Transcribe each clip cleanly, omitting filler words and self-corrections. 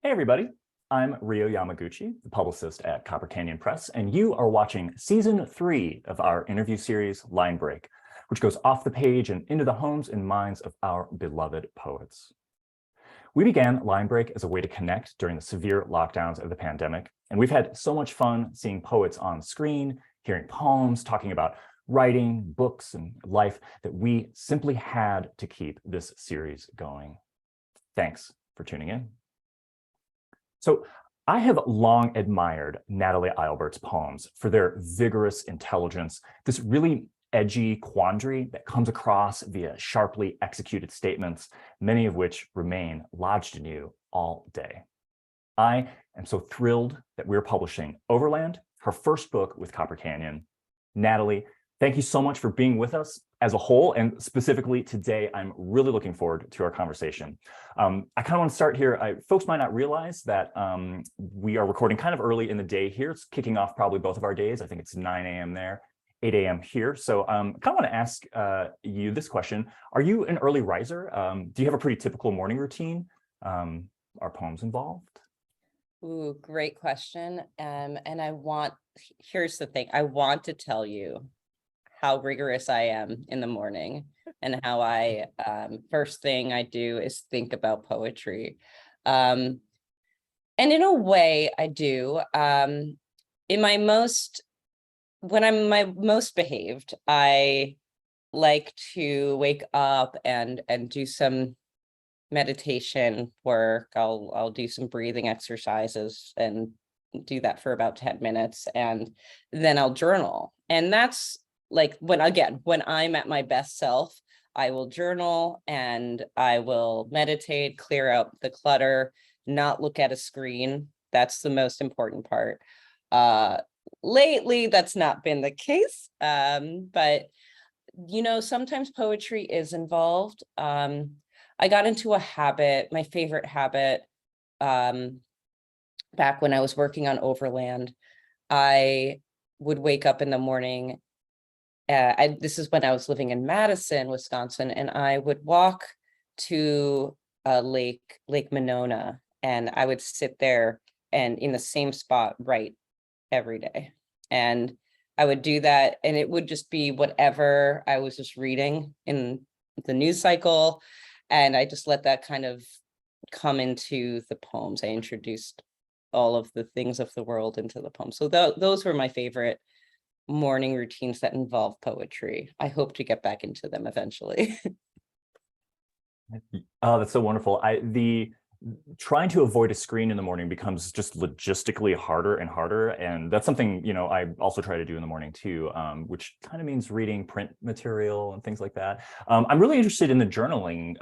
Hey everybody, I'm Ryo Yamaguchi, the publicist at Copper Canyon Press, and you are watching Season 3 of our interview series, Line Break, which goes off the page and into the homes and minds of our beloved poets. We began Line Break as a way to connect during the severe lockdowns of the pandemic, and we've had so much fun seeing poets on screen, hearing poems, talking about writing, books, and life that we simply had to keep this series going. Thanks for tuning in. So I have long admired Natalie Eilbert's poems for their vigorous intelligence, this really edgy quandary that comes across via sharply executed statements, many of which remain lodged in you all day. I am so thrilled that we're publishing Overland, her first book with Copper Canyon. Natalie, thank you so much for being with us as a whole, and specifically today, I'm really looking forward to our conversation. I kind of want to start here. Folks might not realize that we are recording kind of early in the day here. It's kicking off probably both of our days. I think it's 9 a.m. there, 8 a.m. here. So I kind of want to ask you this question. Are you an early riser? Do you have a pretty typical morning routine? Are poems involved? Ooh, great question. And here's the thing, I want to tell you how rigorous I am in the morning and how I, first thing I do is think about poetry. And in a way I do, when I'm my most behaved, I like to wake up and do some meditation work. I'll do some breathing exercises and do that for about 10 minutes. And then I'll journal. And that's like when I'm at my best self, I will journal and I will meditate, clear out the clutter, not look at a screen. That's the most important part. Lately, that's not been the case. But sometimes poetry is involved. I got into a habit, my favorite habit, back when I was working on Overland. I would wake up in the morning. This is when I was living in Madison, Wisconsin, and I would walk to Lake Monona, and I would sit there and in the same spot write every day. And I would do that, and it would just be whatever I was just reading in the news cycle, and I just let that kind of come into the poems. I introduced all of the things of the world into the poems. So those were my favorite morning routines that involve poetry. I hope to get back into them eventually. Oh, that's so wonderful. Trying to avoid a screen in the morning becomes just logistically harder and harder. And that's something, I also try to do in the morning too, which kind of means reading print material and things like that. I'm really interested in the journaling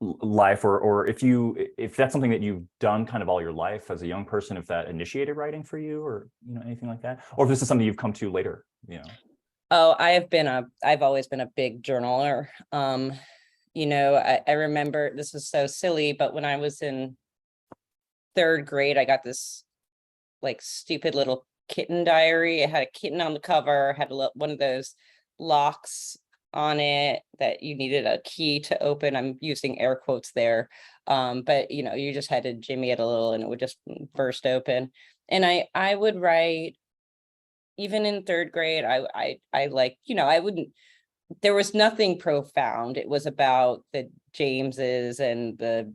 life, or if that's something that you've done kind of all your life as a young person, if that initiated writing for you or, anything like that, or if this is something you've come to later, Oh, I've always been a big journaler. I remember, this is so silly, but when I was in 3rd grade, I got this like stupid little kitten diary. It had a kitten on the cover, had one of those locks on it that you needed a key to open. I'm using air quotes there. But you just had to jimmy it a little and it would just burst open. And I would write, even in 3rd grade, I wouldn't, there was nothing profound. It was about the Jameses and the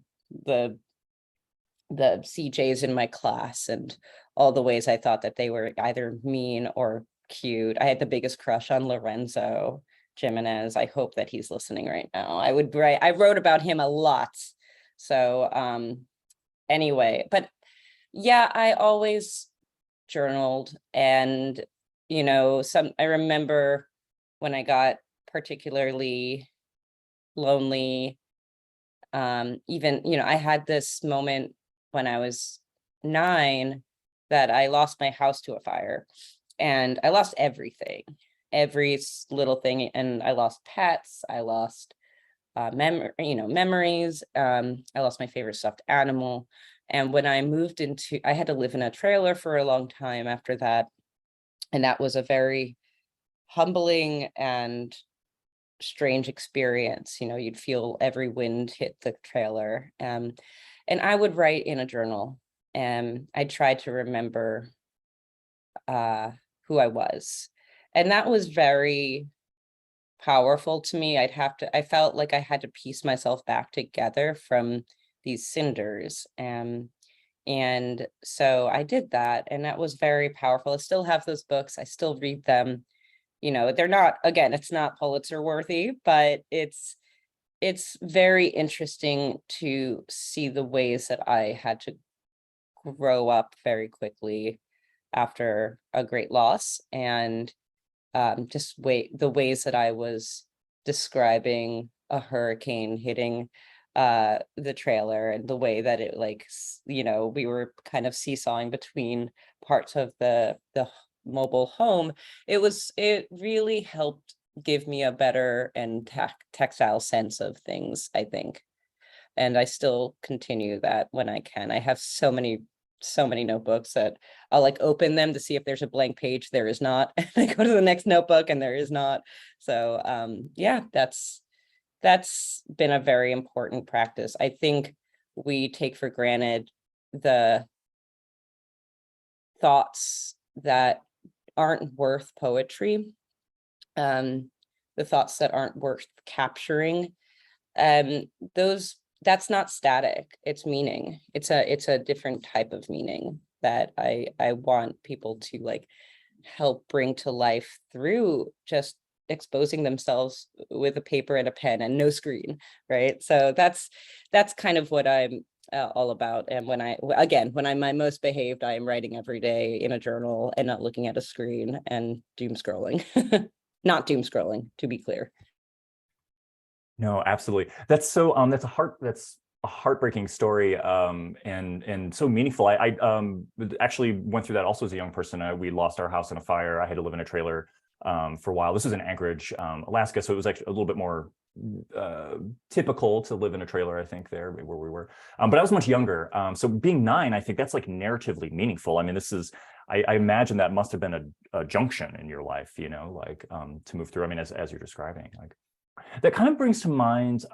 CJs in my class and all the ways I thought that they were either mean or cute. I had the biggest crush on Lorenzo Jimenez. I hope that he's listening right now. I wrote about him a lot. So anyway, but yeah, I always journaled. And I remember when I got particularly lonely, I had this moment when I was 9 that I lost my house to a fire, and I lost everything, every little thing, and I lost pets, I lost memories, I lost my favorite stuffed animal. And when I I had to live in a trailer for a long time after that, and that was a very humbling and strange experience. You'd feel every wind hit the trailer. And and I would write in a journal, and I tried to remember who I was. And that was very powerful to me. I felt like I had to piece myself back together from these cinders. And so I did that, and that was very powerful. I still have those books. I still read them. They're not, again, it's not Pulitzer worthy, but it's very interesting to see the ways that I had to grow up very quickly after a great loss, and the ways that I was describing a hurricane hitting the trailer, and the way that it we were kind of seesawing between parts of the mobile home. It really helped give me a better and tactile sense of things, I think. And I still continue that when I can. I have so many notebooks that I'll like open them to see if there's a blank page. There is not. And I go to the next notebook and there is not. So yeah, that's been a very important practice. I think we take for granted the thoughts that aren't worth poetry, the thoughts that aren't worth capturing. That's not static, it's meaning. It's a different type of meaning that I want people to like help bring to life through just exposing themselves with a paper and a pen and no screen, right? So that's kind of what I'm all about. And when I'm my most behaved, I am writing every day in a journal and not looking at a screen and doom scrolling. Not doom scrolling, to be clear. No, absolutely. That's a heartbreaking story, and so meaningful. I actually went through that also as a young person. We lost our house in a fire. I had to live in a trailer for a while. This was in Anchorage, Alaska, so it was actually a little bit more typical to live in a trailer, I think, there where we were. But I was much younger. So being 9, I think that's like narratively meaningful. I mean, I imagine that must have been a junction in your life, to move through. I mean, as you're describing, like. That kind of brings to mind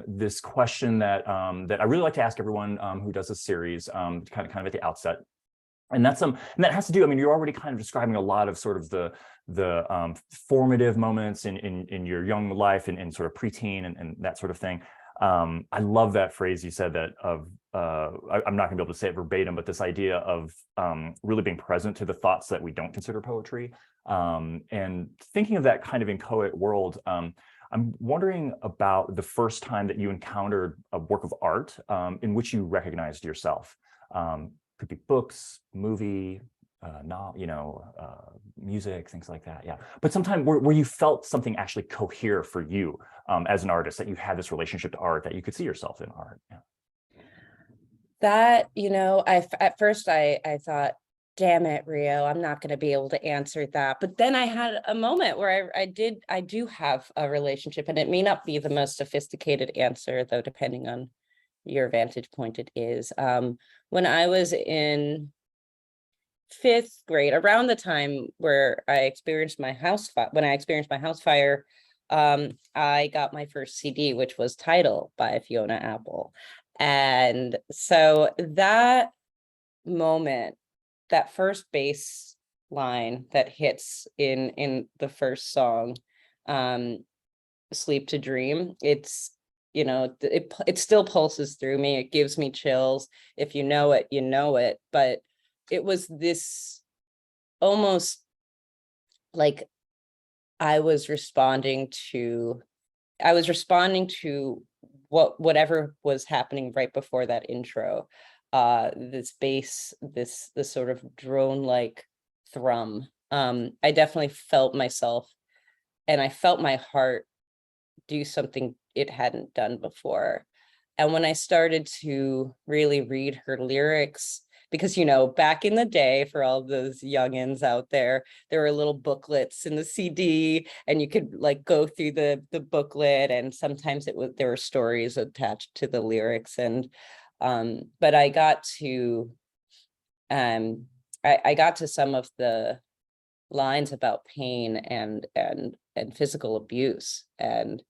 this question that I really like to ask everyone who does this series, kind of at the outset, and that has to do. I mean, you're already kind of describing a lot of sort of the formative moments in your young life and sort of preteen and that sort of thing. I love that phrase you said that I'm not going to be able to say it verbatim, but this idea of really being present to the thoughts that we don't consider poetry, and thinking of that kind of inchoate world. I'm wondering about the first time that you encountered a work of art in which you recognized yourself. Could be books, movie, music, things like that. Yeah, but sometime where you felt something actually cohere for you as an artist, that you had this relationship to art, that you could see yourself in art. Yeah. That, at first I thought, damn it, Ryo, I'm not going to be able to answer that. But then I had a moment where I do have a relationship, and it may not be the most sophisticated answer, though, depending on your vantage point, it is. When I was in 5th grade, around the time where I experienced my house fire, I got my first CD, which was Tidal by Fiona Apple. And so that moment, that first bass line that hits in the first song, Sleep to Dream, it still pulses through me. It gives me chills. If you know it, you know it. But it was this almost like I was responding to whatever was happening right before that intro. This bass, this sort of drone-like thrum. I definitely felt myself, and I felt my heart do something it hadn't done before. And when I started to really read her lyrics, because, back in the day, for all those youngins out there were little booklets in the CD, and you could like go through the booklet, and sometimes there were stories attached to the lyrics. And but I got to I got to some of the lines about pain and physical abuse, and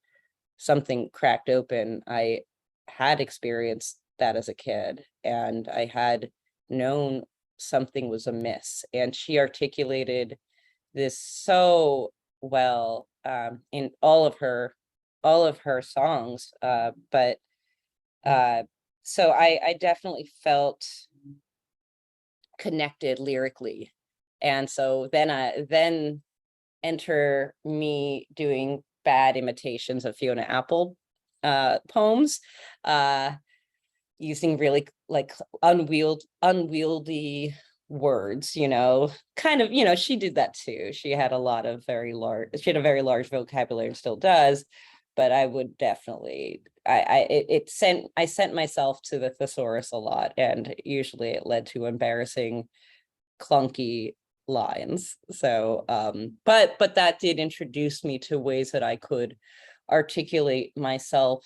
something cracked open. I had experienced that as a kid, and I had known something was amiss. And she articulated this so well in all of her songs. But so I definitely felt connected lyrically. And so then enter me doing bad imitations of Fiona Apple poems, using really like unwieldy words, kind of, she did that too. She had a very large vocabulary and still does, but I would definitely, I sent myself to the thesaurus a lot, and usually it led to embarrassing, clunky lines. So, but that did introduce me to ways that I could articulate myself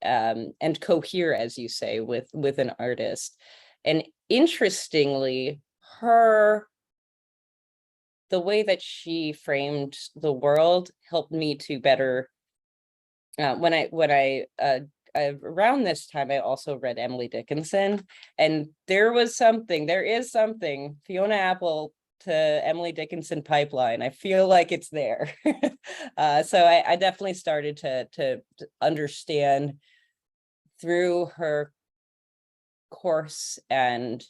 and cohere, as you say, with an artist. And interestingly, the way that she framed the world helped me to better. When I around this time, I also read Emily Dickinson, and there is something Fiona Apple to Emily Dickinson pipeline. I feel like it's there. So I definitely started to understand through her coarse and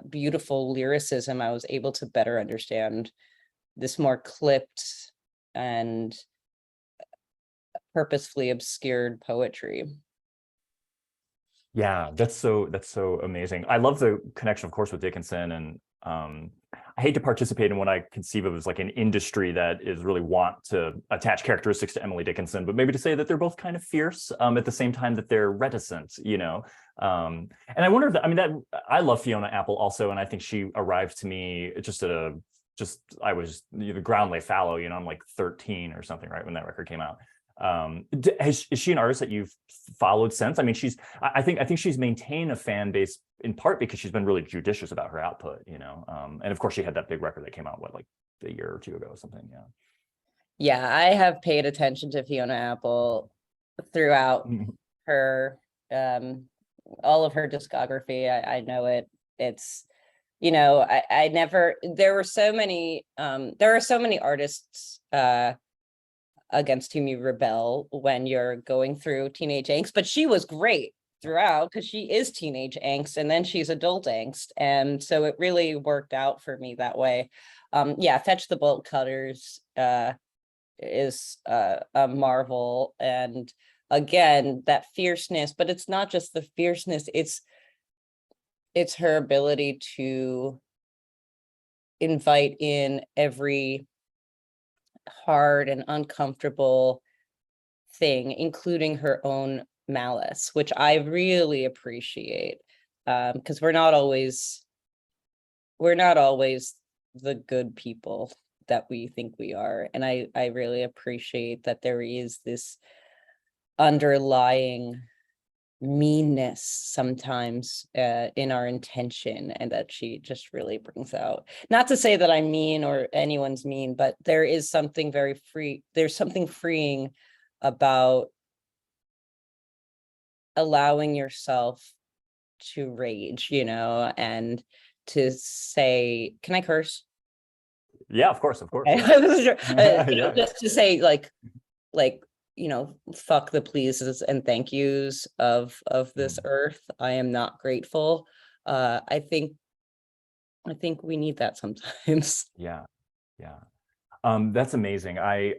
beautiful lyricism. I was able to better understand this more clipped and purposefully obscured poetry. Yeah, that's so amazing. I love the connection, of course, with Dickinson, and I hate to participate in what I conceive of as like an industry that is really want to attach characteristics to Emily Dickinson, but maybe to say that they're both kind of fierce at the same time that they're reticent, And I wonder if I love Fiona Apple also, and I think she arrived to me I was the ground lay fallow, I'm like 13 or something, right, when that record came out. Is she an artist that you've followed since? I mean, I think she's maintained a fan base in part because she's been really judicious about her output, and of course she had that big record that came out like a year or two ago or something. Yeah, I have paid attention to Fiona Apple throughout her all of her discography. I know it. It's I never, there are so many artists against whom you rebel when you're going through teenage angst, but she was great throughout because she is teenage angst and then she's adult angst, and so it really worked out for me that way. Fetch the Bolt Cutters is a marvel, and again, that fierceness, but it's not just the fierceness, it's her ability to invite in every hard and uncomfortable thing, including her own malice, which I really appreciate, because we're not always the good people that we think we are. And I really appreciate that there is this underlying meanness sometimes in our intention, and that she just really brings out. Not to say that I'm mean or anyone's mean, but there is something there's something freeing about allowing yourself to rage, and to say, can I curse? Yeah, of course. Yeah. Just to say like fuck the pleases and thank yous of this earth. I am not grateful. I think we need that sometimes. Yeah. That's amazing. I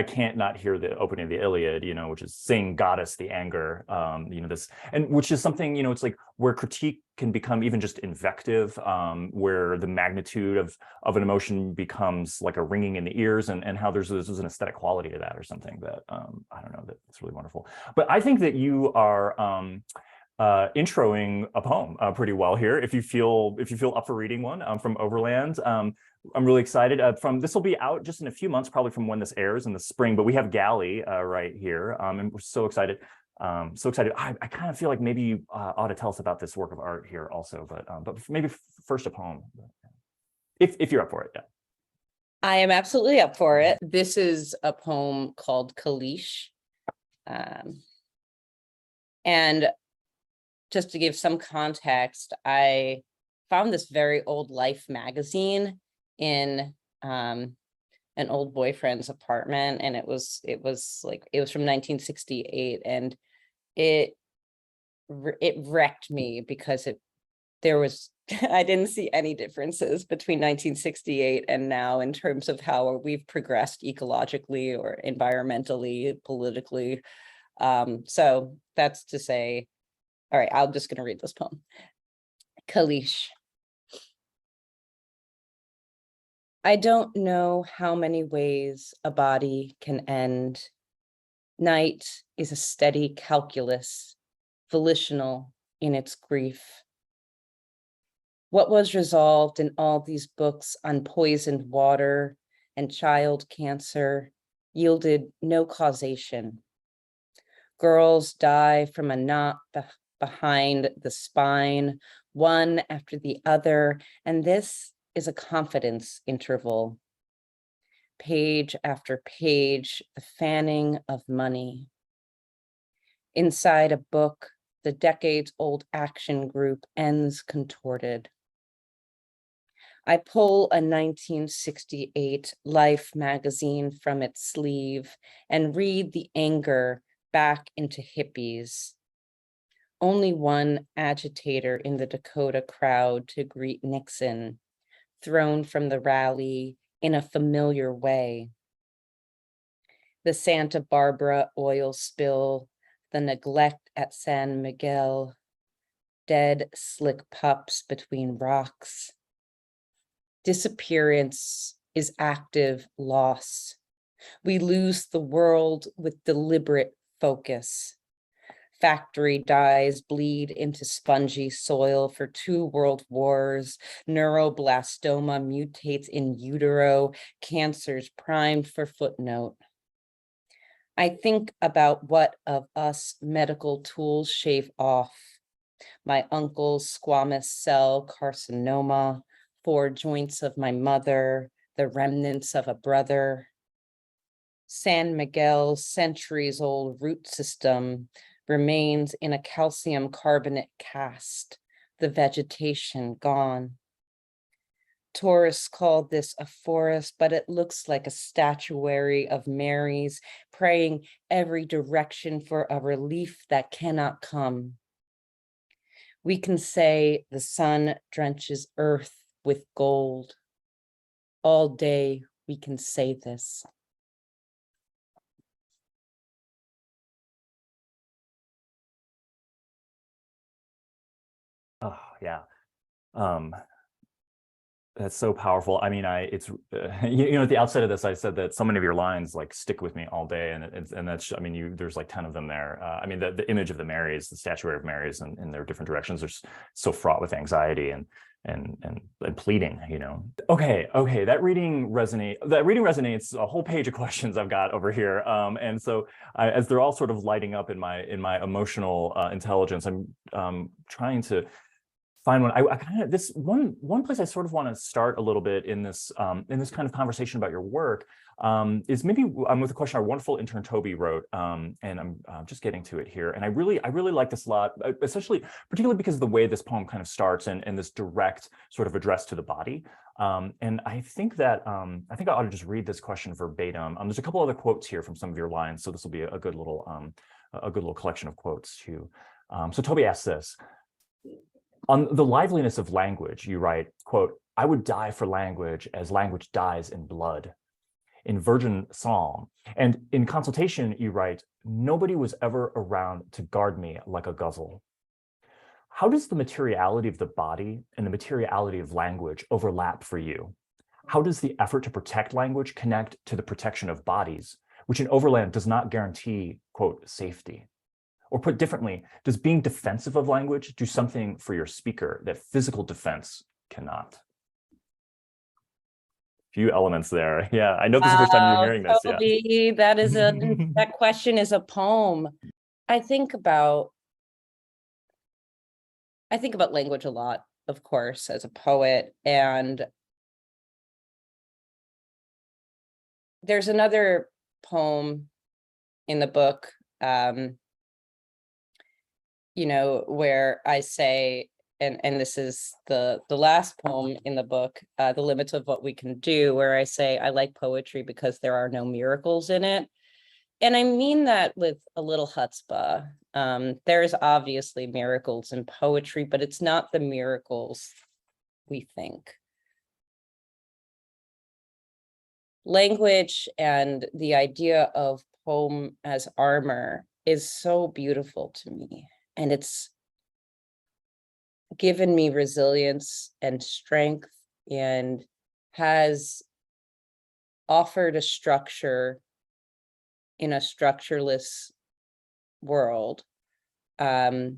can't not hear the opening of the Iliad, which is sing goddess the anger, this, and which is something, it's like where critique can become even just invective, where the magnitude of an emotion becomes like a ringing in the ears, and how there's an aesthetic quality to that or something that, I don't know, that's really wonderful. But I think that you are introing a poem pretty well here. If you feel up for reading one from Overland, I'm really excited. This will be out just in a few months, probably from when this airs in the spring. But we have Galley right here, and we're so excited. I kind of feel like maybe you ought to tell us about this work of art here also. But maybe first a poem, if you're up for it. Yeah. I am absolutely up for it. This is a poem called Kalish. And just to give some context, I found this very old Life magazine in an old boyfriend's apartment, and it was from 1968, and it wrecked me because I didn't see any differences between 1968 and now in terms of how we've progressed ecologically or environmentally, politically. So that's to say, all right, I'm just going to read this poem. Kalish. I don't know how many ways a body can end. Night is a steady calculus, volitional in its grief. What was resolved in all these books on poisoned water and child cancer yielded no causation. Girls die from a knot behind the spine, one after the other, and this is a confidence interval. Page after page, the fanning of money. Inside a book, the decades-old action group ends contorted. I pull a 1968 Life magazine from its sleeve and read the anger back into hippies. Only one agitator in the Dakota crowd to greet Nixon, thrown from the rally in a familiar way. The Santa Barbara oil spill, the neglect at San Miguel, dead slick pups between rocks. Disappearance is active loss. We lose the world with deliberate focus. Factory dyes bleed into spongy soil for 2 world wars. Neuroblastoma mutates in utero. Cancer's primed for footnote. I think about what of us medical tools shave off. My uncle's squamous cell carcinoma, 4 joints of my mother, the remnants of a brother. San Miguel's centuries-old root system remains in a calcium carbonate cast, the vegetation gone. Tourists call this a forest, but it looks like a statuary of Marys praying every direction for a relief that cannot come. We can say the sun drenches earth with gold. All day we can say this. Oh, yeah. That's so powerful. I mean, you know, at the outset of this, I said that so many of your lines like stick with me all day, and that's, I mean, there's like 10 of them there. I mean, the image of the Marys, the statuary of Marys, and in their different directions, are so fraught with anxiety and pleading. You know. Okay, that reading resonates. A whole page of questions I've got over here, and so as they're all sort of lighting up in my emotional intelligence, I'm trying to find one. I kind of, this one place I sort of want to start a little bit in this kind of conversation about your work is maybe with a question our wonderful intern Toby wrote, and I'm just getting to it here. And I really like this a lot, particularly because of the way this poem kind of starts and this direct sort of address to the body. And I think I ought to just read this question verbatim. There's a couple other quotes here from some of your lines, so this will be a good little collection of quotes too. So Toby asks this. On the liveliness of language, you write, quote, "I would die for language as language dies in blood." In Virgin Psalm. And in Consultation, you write, "Nobody was ever around to guard me like a guzzle." How does the materiality of the body and the materiality of language overlap for you? How does the effort to protect language connect to the protection of bodies, which in Overland does not guarantee, quote, safety? Or put differently, does being defensive of language do something for your speaker that physical defense cannot? Few elements there. Yeah, I know this is the first time you're hearing this. Toby, yeah. That question is a poem. I think about language a lot, of course, as a poet. And there's another poem in the book where I say, and this is the last poem in the book, The Limits of What We Can Do, where I say, I like poetry because there are no miracles in it. And I mean that with a little chutzpah. There's obviously miracles in poetry, but it's not the miracles we think. Language and the idea of poem as armor is so beautiful to me. And it's given me resilience and strength and has offered a structure in a structureless world. I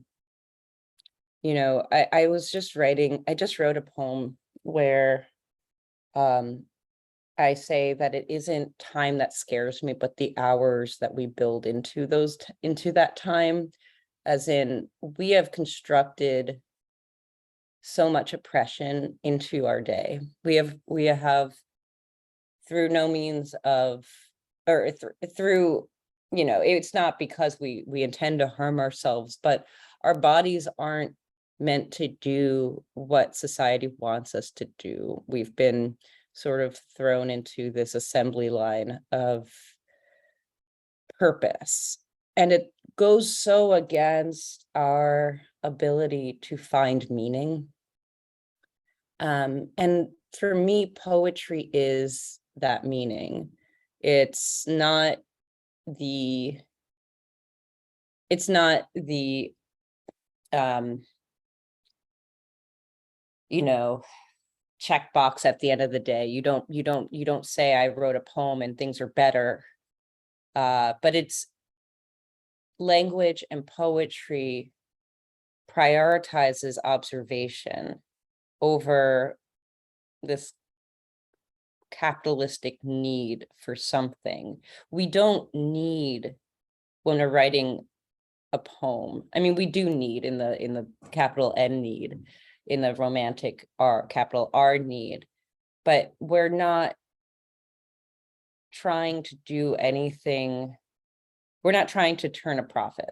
just wrote a poem where I say that it isn't time that scares me, but the hours that we build into that time, as in we have constructed so much oppression into our day. We have through no means of, or through, it's not because we intend to harm ourselves, but our bodies aren't meant to do what society wants us to do. We've been sort of thrown into this assembly line of purpose, and it goes so against our ability to find meaning. And for me, poetry is that meaning. It's not the checkbox at the end of the day. You don't say I wrote a poem and things are better. But it's language and poetry prioritizes observation over this capitalistic need for something. We don't need, when we're writing a poem, I mean, we do need in the capital N need, in the romantic R, capital R need, but we're not trying to do anything. We're not trying to turn a profit,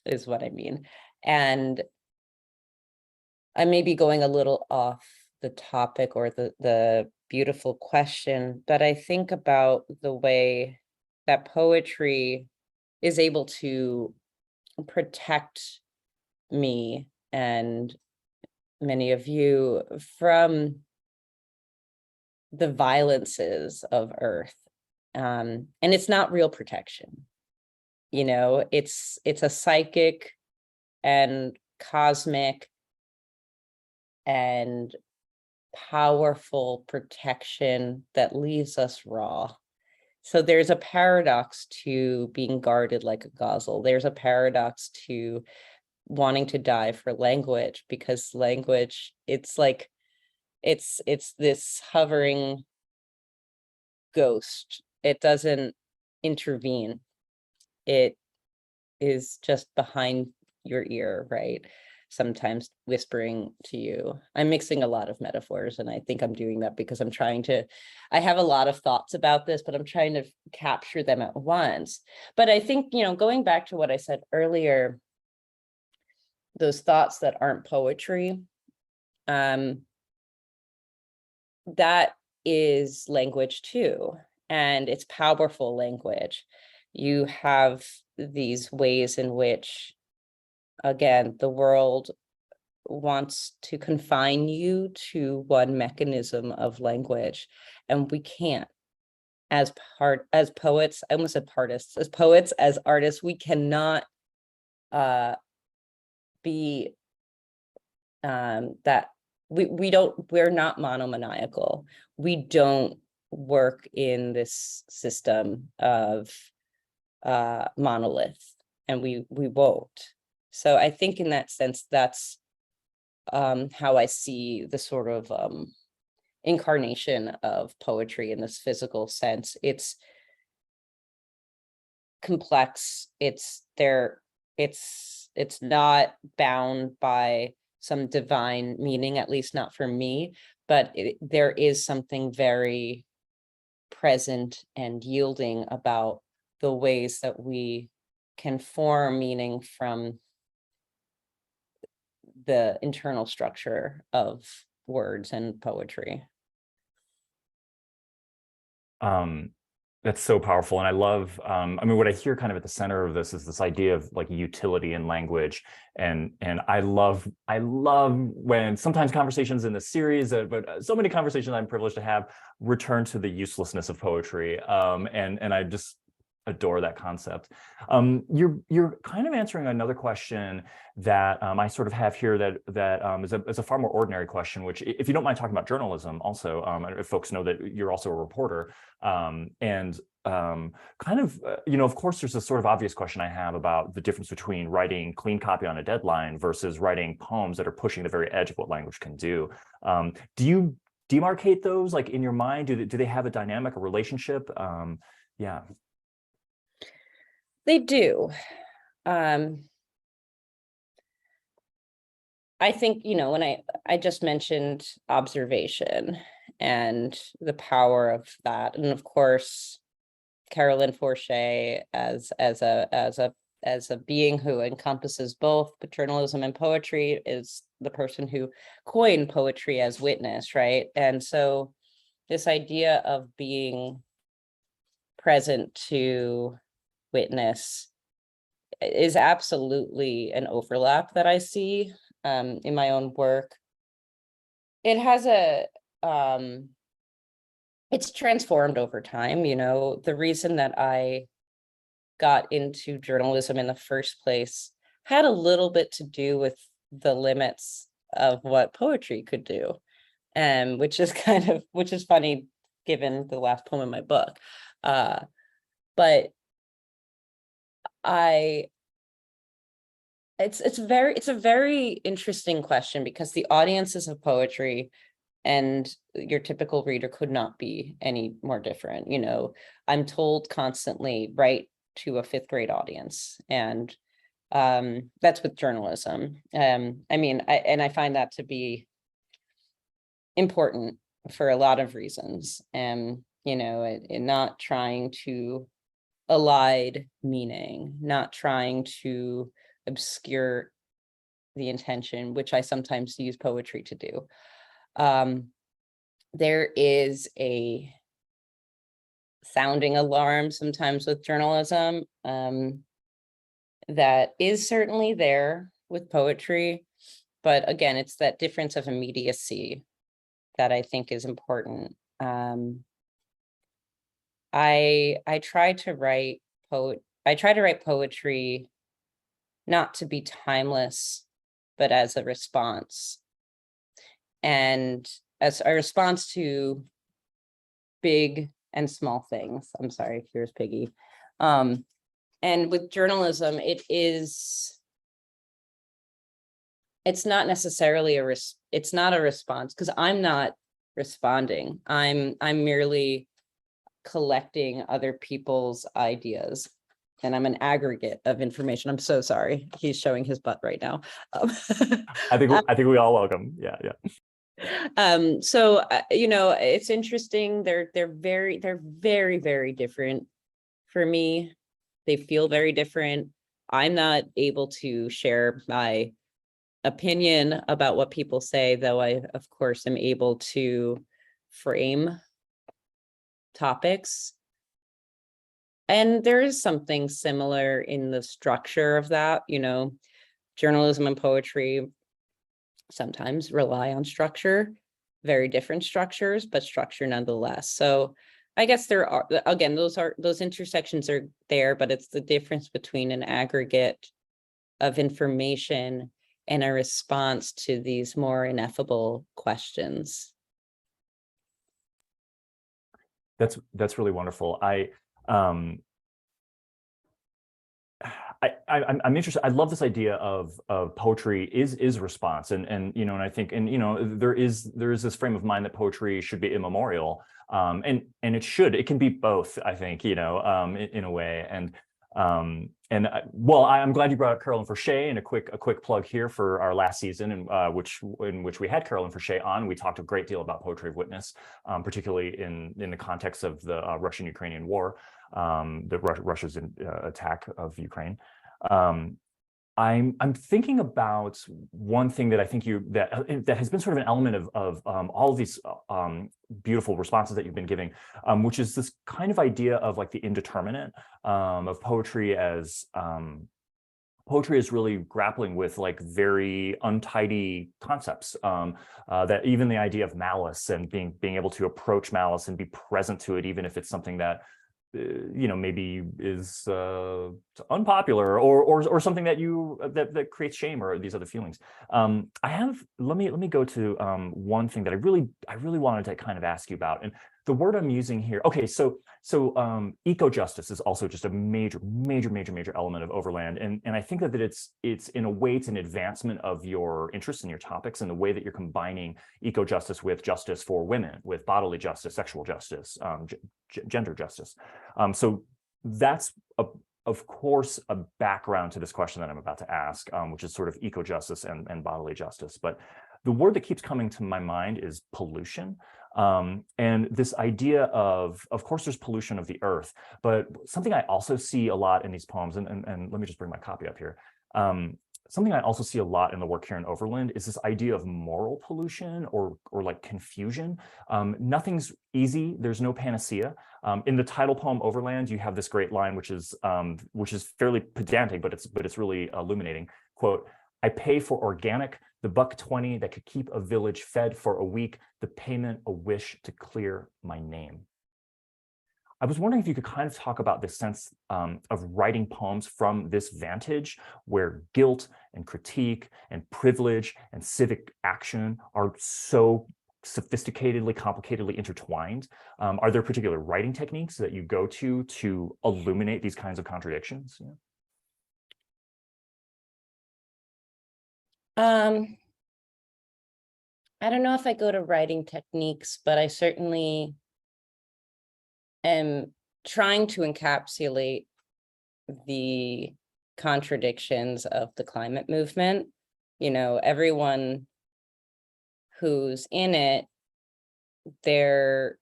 is what I mean. And I may be going a little off the topic or the beautiful question, but I think about the way that poetry is able to protect me and many of you from the violences of Earth. And it's not real protection. It's a psychic and cosmic and powerful protection that leaves us raw. So there's a paradox to being guarded like a gazelle. There's a paradox to wanting to die for language, because language, it's like, it's this hovering ghost. It doesn't intervene. It is just behind your ear, right? Sometimes whispering to you. I'm mixing a lot of metaphors, and I think I'm doing that because I have a lot of thoughts about this, but I'm trying to capture them at once. But I think, going back to what I said earlier, those thoughts that aren't poetry, that is language too, and it's powerful language. You have these ways in which, again, the world wants to confine you to one mechanism of language, and we can't. As poets, I almost said partists, as poets, as artists, we cannot be that we're not monomaniacal. We don't work in this system of monolith, and we won't. So I think in that sense, that's how I see the sort of incarnation of poetry in this physical sense. It's complex. It's not bound by some divine meaning, at least not for me, but there is something very present and yielding about the ways that we can form meaning from the internal structure of words and poetry. That's so powerful. And I love, I mean, what I hear kind of at the center of this is this idea of like utility in language. And I love when sometimes conversations in this series, but so many conversations I'm privileged to have, return to the uselessness of poetry. And I just adore that concept. You're kind of answering another question that I sort of have here that is a far more ordinary question, which, if you don't mind talking about journalism also, if folks know that you're also a reporter, kind of, of course, there's a sort of obvious question I have about the difference between writing clean copy on a deadline versus writing poems that are pushing the very edge of what language can do. Do you demarcate those, like, in your mind? Do they have a dynamic, a relationship? Yeah. They do. I think, when I just mentioned observation and the power of that, and of course, Carolyn Forche as a being who encompasses both journalism and poetry is the person who coined poetry as witness, right? And so this idea of being present to witness is absolutely an overlap that I see in my own work. It has it's transformed over time. The reason that I got into journalism in the first place had a little bit to do with the limits of what poetry could do, which is funny given the last poem in my book. But it's a very interesting question, because the audiences of poetry and your typical reader could not be any more different. I'm told constantly, write to a 5th grade audience, and that's with journalism. I find that to be important for a lot of reasons, and not trying to elide meaning, not trying to obscure the intention, which I sometimes use poetry to do. There is a sounding alarm sometimes with journalism that is certainly there with poetry, but again, it's that difference of immediacy that I think is important. I try to write poetry not to be timeless, but as a response, and as a response to big and small things. I'm sorry, here's Piggy. And with journalism, it's not necessarily it's not a response, because I'm not responding. I'm merely collecting other people's ideas, and I'm an aggregate of information. I'm so sorry. He's showing his butt right now. I think we all welcome. Yeah. So it's interesting. They're very, very different for me. They feel very different. I'm not able to share my opinion about what people say, though I, of course, am able to frame topics. And there is something similar in the structure of that. Journalism and poetry sometimes rely on structure, very different structures, but structure nonetheless. So I guess there are, again, those intersections are there, but it's the difference between an aggregate of information and a response to these more ineffable questions. That's really wonderful. I'm interested. I love this idea of poetry is response, and I think there is this frame of mind that poetry should be immemorial, and it can be both, I think, in a way. Well, I'm glad you brought up Carolyn Forche, and a quick plug here for our last season, in which we had Carolyn Forche on. We talked a great deal about poetry of witness, particularly in the context of the Russian-Ukrainian war, Russia's attack of Ukraine. I'm thinking about one thing that I think that has been sort of an element of all of these beautiful responses that you've been giving, which is this kind of idea of like the indeterminate of poetry as poetry is really grappling with like very untidy concepts, that even the idea of malice and being able to approach malice and be present to it, even if it's something that maybe is unpopular or something that that creates shame or these other feelings. Let me go to one thing that I really wanted to kind of ask you about, and the word I'm using here. Okay, so eco-justice is also just a major element of Overland, and I think that it's in a way it's an advancement of your interests and your topics, and the way that you're combining eco-justice with justice for women, with bodily justice, sexual justice, gender justice. So that's of course a background to this question that I'm about to ask, which is sort of eco-justice and bodily justice. But the word that keeps coming to my mind is pollution. And this idea of course, there's pollution of the earth, but something I also see a lot in these poems, and let me just bring my copy up here. Something I also see a lot in the work here in Overland is this idea of moral pollution or like confusion. Nothing's easy. There's no panacea. In the title poem Overland, you have this great line, which is fairly pedantic, but it's really illuminating. Quote, "I pay for organic, the $1.20 that could keep a village fed for a week, the payment a wish to clear my name." I was wondering if you could kind of talk about this sense of writing poems from this vantage, where guilt and critique and privilege and civic action are so sophisticatedly, complicatedly intertwined. Are there particular writing techniques that you go to illuminate these kinds of contradictions? Yeah. I don't know if I go to writing techniques, but I certainly am trying to encapsulate the contradictions of the climate movement. Everyone who's in it, there's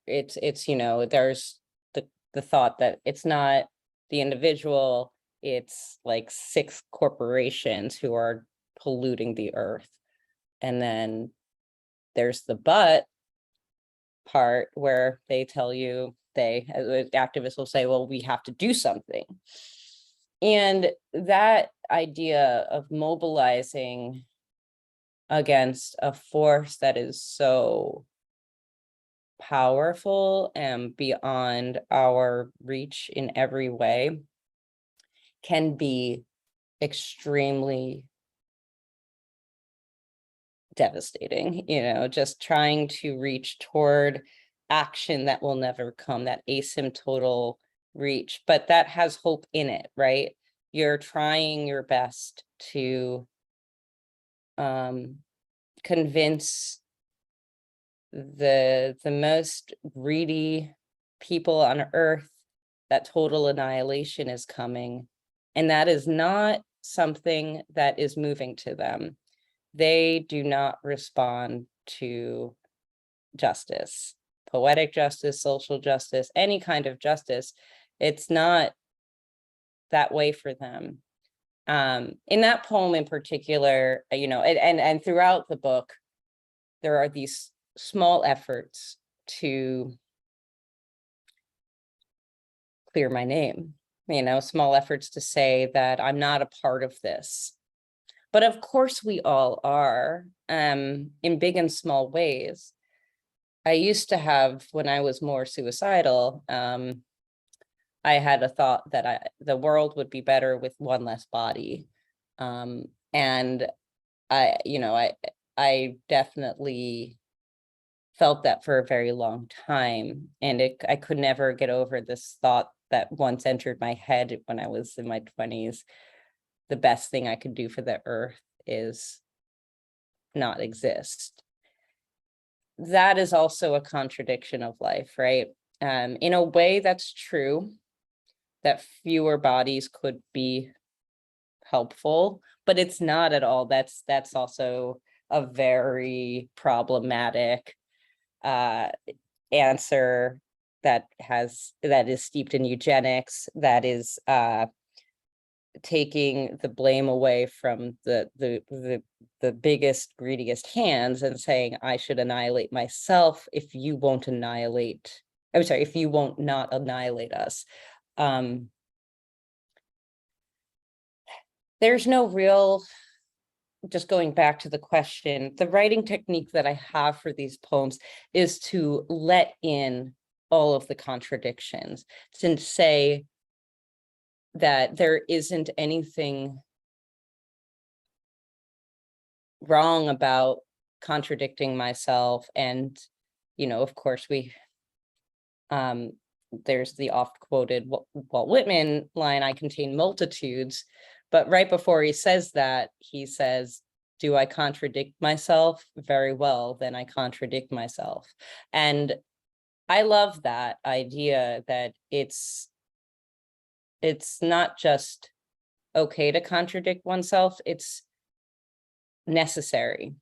the thought that it's not the individual, it's like 6 corporations who are polluting the earth. And then there's the but part where they tell you, activists will say, well, we have to do something. And that idea of mobilizing against a force that is so powerful and beyond our reach in every way can be extremely devastating. Just trying to reach toward action that will never come, that asymptotal reach, but that has hope in it, right? You're trying your best to convince the most greedy people on earth that total annihilation is coming, and that is not something that is moving to them. They do not respond to justice, poetic justice, social justice, any kind of justice. It's not that way for them. In that poem in particular, and throughout the book, there are these small efforts to clear my name, small efforts to say that I'm not a part of this. But of course we all are, in big and small ways. I used to have, when I was more suicidal, I had a thought that the world would be better with one less body. And I definitely felt that for a very long time. And I could never get over this thought that once entered my head when I was in my 20s. The best thing I could do for the earth is not exist. That is also a contradiction of life, right? In a way, that's true, that fewer bodies could be helpful, but it's not at all. That's also a very problematic answer that is steeped in eugenics, that is taking the blame away from the biggest, greediest hands and saying, I should annihilate myself if you won't annihilate, I'm sorry, if you won't not annihilate us. There's no real, just going back to the question, the writing technique that I have for these poems is to let in all of the contradictions, to say that there isn't anything wrong about contradicting myself. And, you know, of course, there's the oft quoted Walt Whitman line, I contain multitudes. But right before he says that, he says, do I contradict myself? Very well, then I contradict myself. And I love that idea that it's not just okay to contradict oneself, it's necessary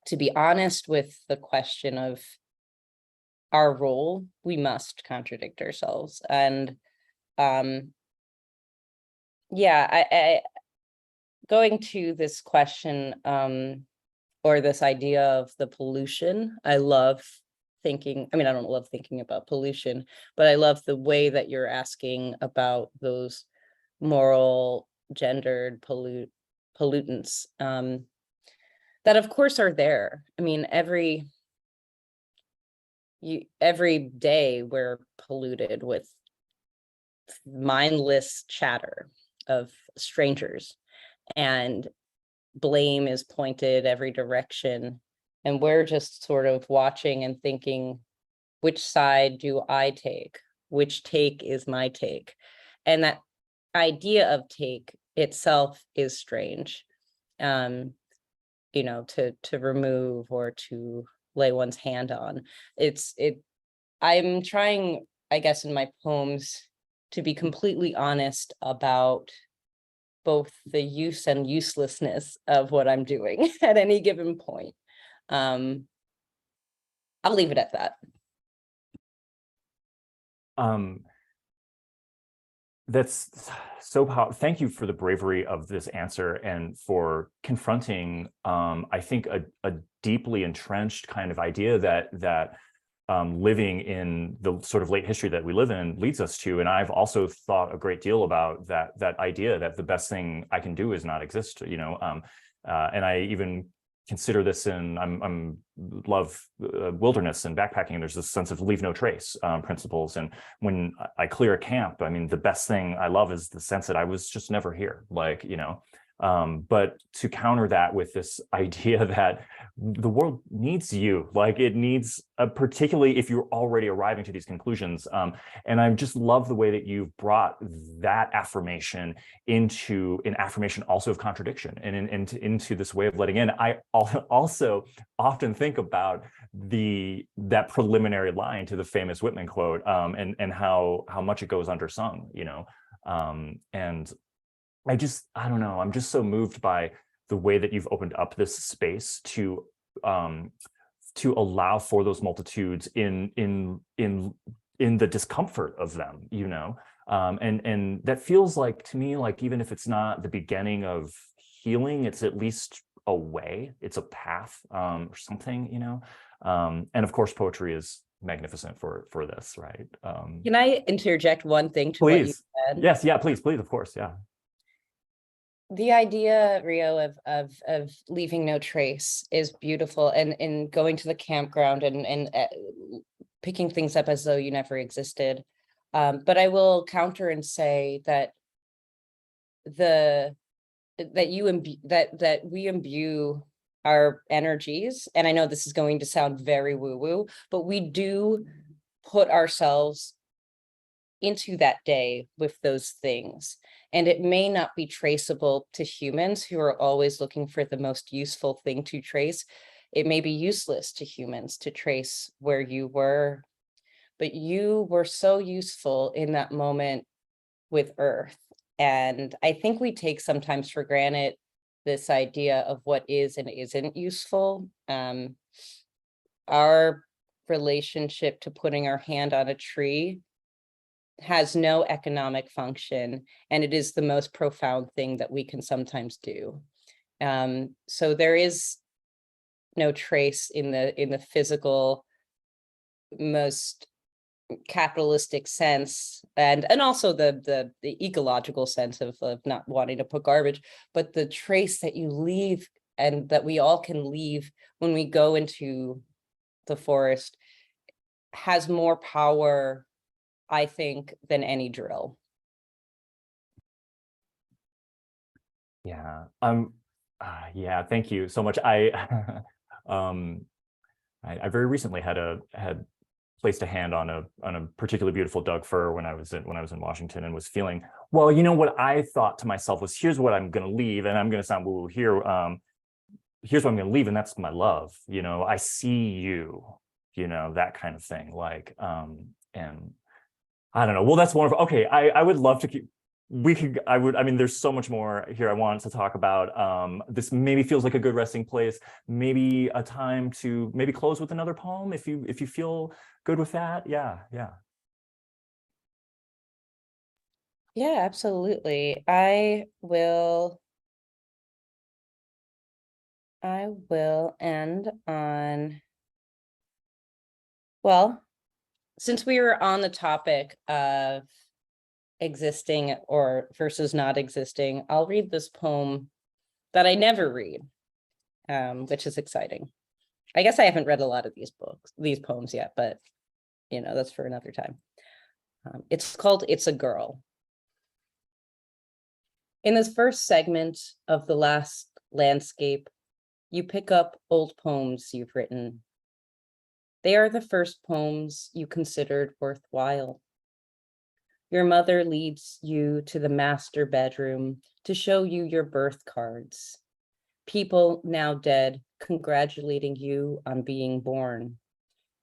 to be honest with the question of our role. We must contradict ourselves. And yeah, I going to this question, or this idea of the pollution, I love thinking, I mean, I don't love thinking about pollution, but I love the way that you're asking about those moral, gendered pollutants, that of course are there. I mean, every day we're polluted with mindless chatter of strangers, and blame is pointed every direction, and we're just sort of watching and thinking, which side do I take? Which take is my take? And that idea of take itself is strange, you know, to remove or to lay one's hand on. I'm trying, I guess, in my poems to be completely honest about both the use and uselessness of what I'm doing at any given point. I'll leave it at that. That's so powerful. Thank you for the bravery of this answer and for confronting, I think, a deeply entrenched kind of idea that living in the sort of late history that we live in leads us to. And I've also thought a great deal about that idea that the best thing I can do is not exist, you know. And I even consider this in, I'm love wilderness and backpacking, and there's this sense of leave no trace principles. And when I clear a camp, I mean, the best thing I love is the sense that I was just never here, like, you know. But to counter that with this idea that the world needs you, like it needs, particularly if you're already arriving to these conclusions. And I just love the way that you've brought that affirmation into an affirmation also of contradiction and into this way of letting in. I also often think about that preliminary line to the famous Whitman quote, and how much it goes undersung, you know. And I don't know, I'm just so moved by the way that you've opened up this space to allow for those multitudes in the discomfort of them, you know. And that feels like, to me, like, even if it's not the beginning of healing, it's at least a way, it's a path, or something, you know. And of course, poetry is magnificent for this, right? Can I interject one thing to what you said? Yes, yeah, please, of course, yeah. The idea, Ryo, of leaving no trace is beautiful, and going to the campground and picking things up as though you never existed. But I will counter and say that we imbue our energies, and I know this is going to sound very woo-woo, but we do put ourselves into that day with those things. And it may not be traceable to humans who are always looking for the most useful thing to trace. It may be useless to humans to trace where you were, but you were so useful in that moment with Earth. And I think we take sometimes for granted this idea of what is and isn't useful. Our relationship to putting our hand on a tree has no economic function, and it is the most profound thing that we can sometimes do. So there is no trace in the physical, most capitalistic sense, and also the ecological sense of not wanting to put garbage, but the trace that you leave and that we all can leave when we go into the forest has more power, I think, than any drill. Yeah. Yeah, thank you so much. I I very recently had placed a hand on a particularly beautiful Doug fir when I was in Washington, and was feeling, well, you know what I thought to myself was, here's what I'm going to leave, and I'm going to sound woo-woo here. Here's what I'm going to leave, and that's my love. You know, I see you. You know, that kind of thing. Like, and I don't know. Well, that's wonderful. Okay, I would love to keep. I mean, there's so much more here I want to talk about. This maybe feels like a good resting place, maybe a time to maybe close with another poem if you feel good with that. Yeah. Yeah, absolutely. I will end on, well, since we were on the topic of existing or versus not existing, I'll read this poem that I never read, which is exciting. I guess I haven't read a lot of these poems yet, but you know, that's for another time. It's called It's a Girl. In this first segment of the last landscape, you pick up old poems you've written. They are the first poems you considered worthwhile. Your mother leads you to the master bedroom to show you your birth cards. People now dead congratulating you on being born.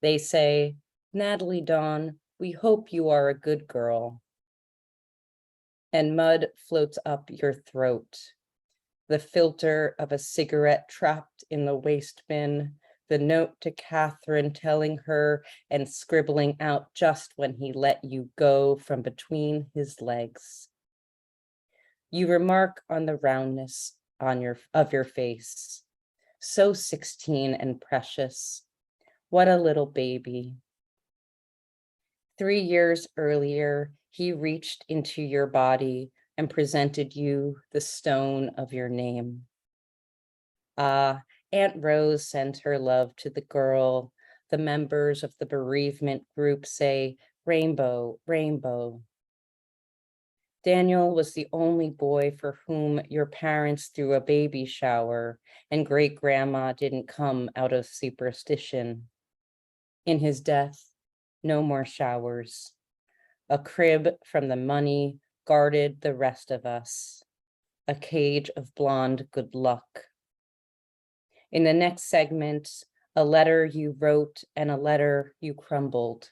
They say, "Natalie Dawn, we hope you are a good girl." And mud floats up your throat. The filter of a cigarette trapped in the waste bin, the note to Catherine telling her and scribbling out just when he let you go from between his legs. You remark on the roundness of your face. So 16 and precious. What a little baby. 3 years earlier, he reached into your body and presented you the stone of your name. Ah, Aunt Rose sent her love to the girl. The members of the bereavement group say, "Rainbow, rainbow." Daniel was the only boy for whom your parents threw a baby shower, and great-grandma didn't come out of superstition. In his death, no more showers. A crib from the money guarded the rest of us. A cage of blonde good luck. In the next segment, a letter you wrote and a letter you crumbled.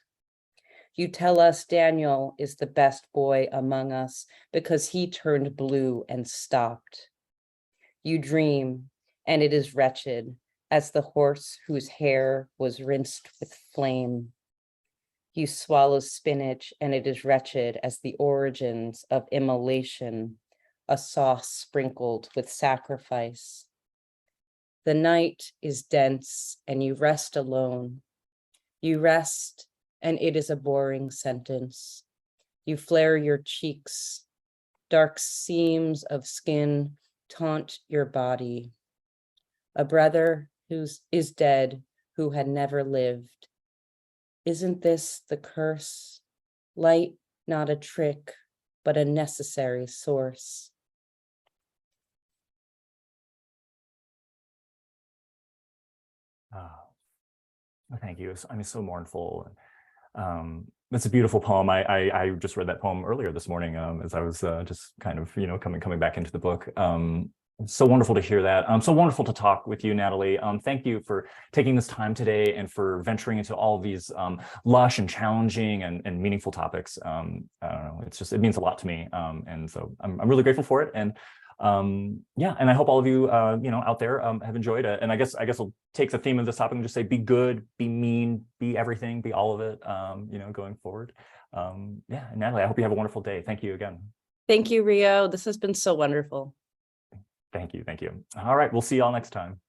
You tell us Daniel is the best boy among us because he turned blue and stopped. You dream, and it is wretched as the horse whose hair was rinsed with flame. You swallow spinach, and it is wretched as the origins of immolation, a sauce sprinkled with sacrifice. The night is dense, and you rest alone. You rest, and it is a boring sentence. You flare your cheeks. Dark seams of skin taunt your body. A brother who is dead, who had never lived. Isn't this the curse? Light, not a trick, but a necessary source. Thank you. I mean, so mournful. That's a beautiful poem. I just read that poem earlier this morning as I was just kind of, you know, coming back into the book. So wonderful to hear that. So wonderful to talk with you, Natalie. Thank you for taking this time today and for venturing into all of these lush and challenging and meaningful topics. I don't know, it means a lot to me. And so I'm really grateful for it. And Yeah, and I hope all of you, out there have enjoyed it. And I guess we'll take the theme of this topic and just say, be good, be mean, be everything, be all of it, going forward. Yeah, and Natalie, I hope you have a wonderful day. Thank you again. Thank you, Ryo. This has been so wonderful. Thank you. All right, we'll see y'all next time.